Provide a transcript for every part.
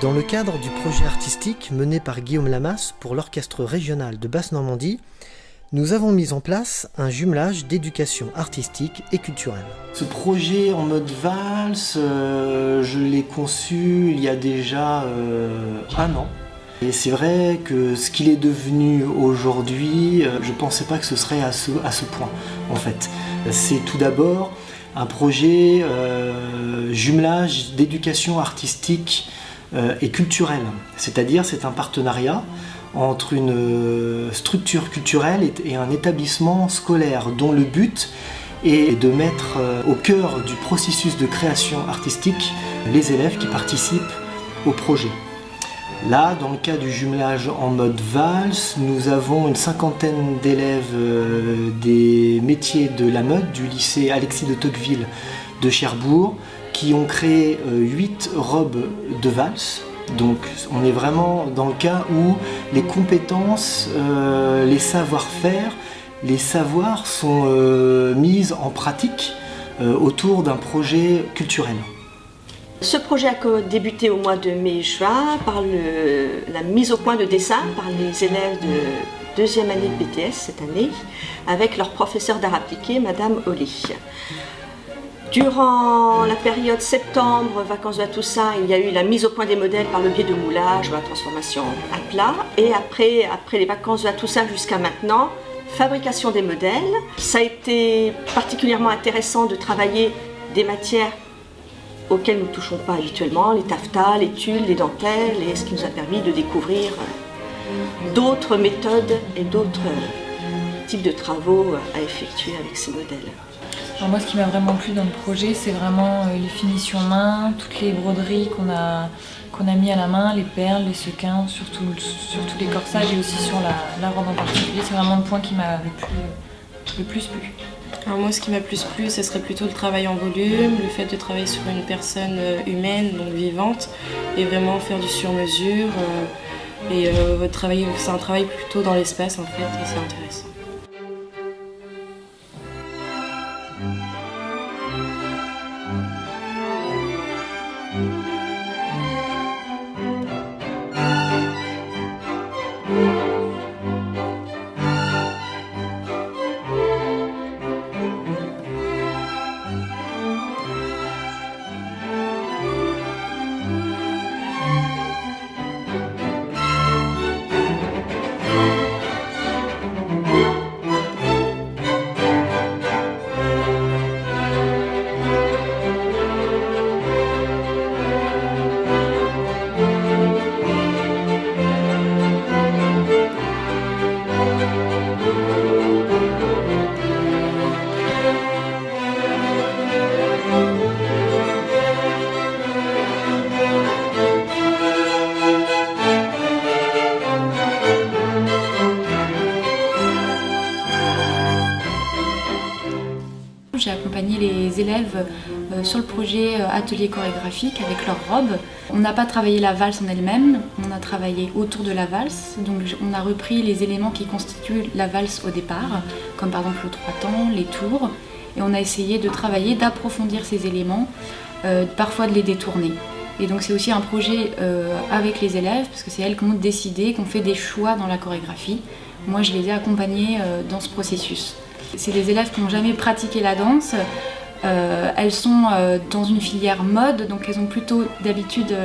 Dans le cadre du projet artistique mené par Guillaume Lamas pour l'Orchestre régional de Basse-Normandie, nous avons mis en place un jumelage d'éducation artistique et culturelle. Ce projet en mode valse, je l'ai conçu il y a déjà 1 an. Et c'est vrai que ce qu'il est devenu aujourd'hui, je ne pensais pas que ce serait à ce point, en fait. C'est tout d'abord un projet jumelage d'éducation artistique et culturelle. C'est-à-dire, c'est un partenariat entre une structure culturelle et un établissement scolaire dont le but est de mettre au cœur du processus de création artistique les élèves qui participent au projet. Là, dans le cas du jumelage en mode valse, nous avons une 50aine d'élèves des métiers de la mode du lycée Alexis de Tocqueville de Cherbourg qui ont créé 8 robes de valse. Donc on est vraiment dans le cas où les compétences, les savoir-faire, les savoirs sont mis en pratique autour d'un projet culturel. Ce projet a débuté au mois de mai-juin par la mise au point de dessin par les élèves de 2e année de BTS cette année avec leur professeur d'art appliqué, Madame Oli. Durant la période septembre, vacances de la Toussaint, il y a eu la mise au point des modèles par le biais de moulage ou la transformation à plat. Et après les vacances de la Toussaint jusqu'à maintenant, fabrication des modèles. Ça a été particulièrement intéressant de travailler des matières auxquelles nous ne touchons pas habituellement, les taffetas, les tulles, les dentelles, et ce qui nous a permis de découvrir d'autres méthodes et d'autres types de travaux à effectuer avec ces modèles. Alors moi, ce qui m'a vraiment plu dans le projet, c'est vraiment les finitions main, toutes les broderies qu'on a mis à la main, les perles, les sequins, surtout les corsages et aussi sur la robe en particulier. C'est vraiment le point qui m'a le plus plu. Alors moi, ce qui m'a plus plu, ce serait plutôt le travail en volume, le fait de travailler sur une personne humaine, donc vivante, et vraiment faire du sur-mesure. C'est un travail plutôt dans l'espace en fait, et c'est intéressant. J'ai accompagné les élèves sur le projet atelier chorégraphique avec leurs robes. On n'a pas travaillé la valse en elle-même, on a travaillé autour de la valse. Donc on a repris les éléments qui constituent la valse au départ, comme par exemple le trois-temps, les tours. Et on a essayé de travailler, d'approfondir ces éléments, parfois de les détourner. Et donc c'est aussi un projet avec les élèves, parce que c'est elles qui ont décidé, qui ont fait des choix dans la chorégraphie. Moi je les ai accompagnées dans ce processus. C'est des élèves qui n'ont jamais pratiqué la danse. Elles sont dans une filière mode, donc elles ont plutôt d'habitude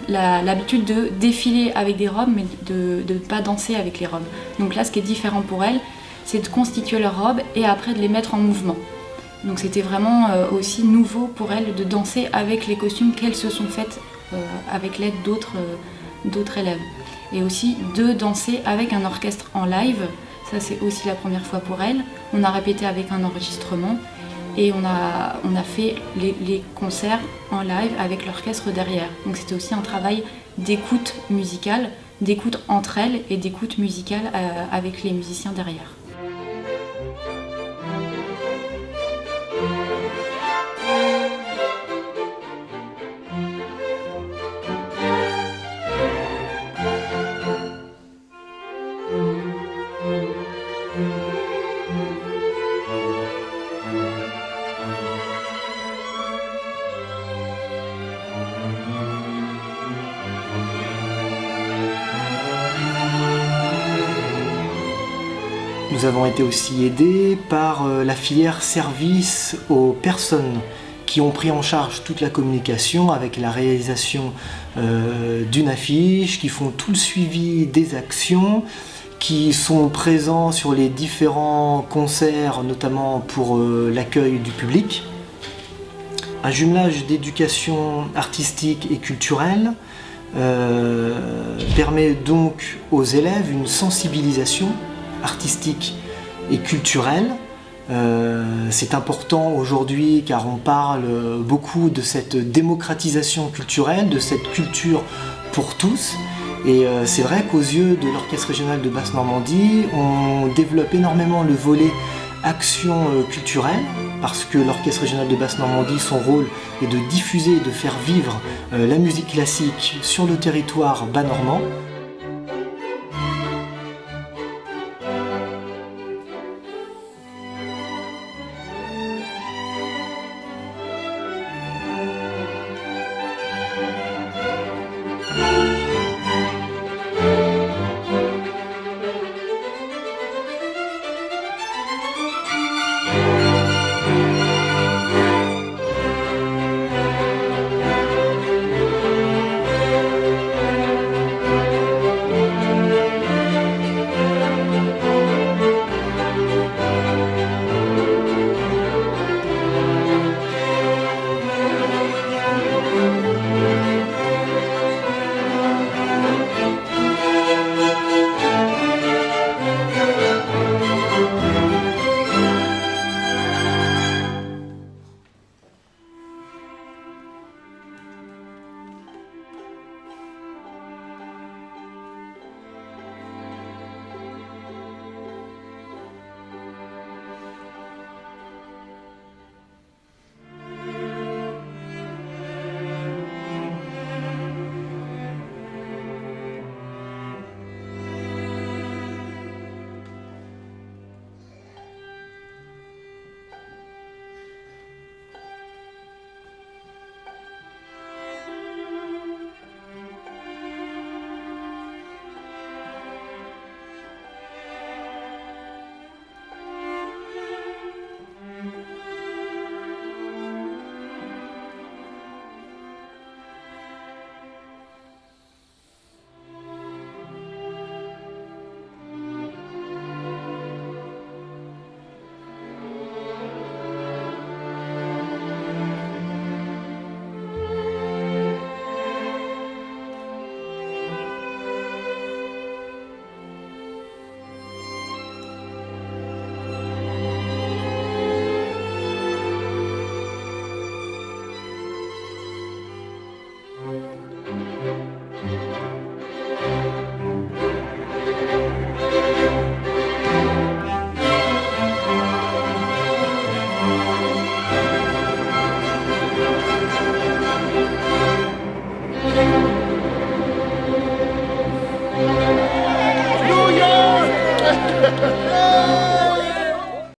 l'habitude de défiler avec des robes, mais de ne pas danser avec les robes. Donc là, ce qui est différent pour elles, c'est de constituer leurs robes et après de les mettre en mouvement. Donc c'était vraiment aussi nouveau pour elles de danser avec les costumes qu'elles se sont faites avec l'aide d'autres élèves. Et aussi de danser avec un orchestre en live. Ça, c'est aussi la première fois pour elles. On a répété avec un enregistrement et on a fait les concerts en live avec l'orchestre derrière. Donc c'était aussi un travail d'écoute musicale, d'écoute entre elles et d'écoute musicale avec les musiciens derrière. Nous avons été aussi aidés par la filière service aux personnes qui ont pris en charge toute la communication avec la réalisation d'une affiche, qui font tout le suivi des actions, qui sont présents sur les différents concerts, notamment pour l'accueil du public. Un jumelage d'éducation artistique et culturelle permet donc aux élèves une sensibilisation artistique et culturelle. C'est important aujourd'hui car on parle beaucoup de cette démocratisation culturelle, de cette culture pour tous. Et c'est vrai qu'aux yeux de l'Orchestre régional de Basse-Normandie, on développe énormément le volet action culturelle, parce que l'Orchestre régional de Basse-Normandie, son rôle est de diffuser et de faire vivre la musique classique sur le territoire bas-normand.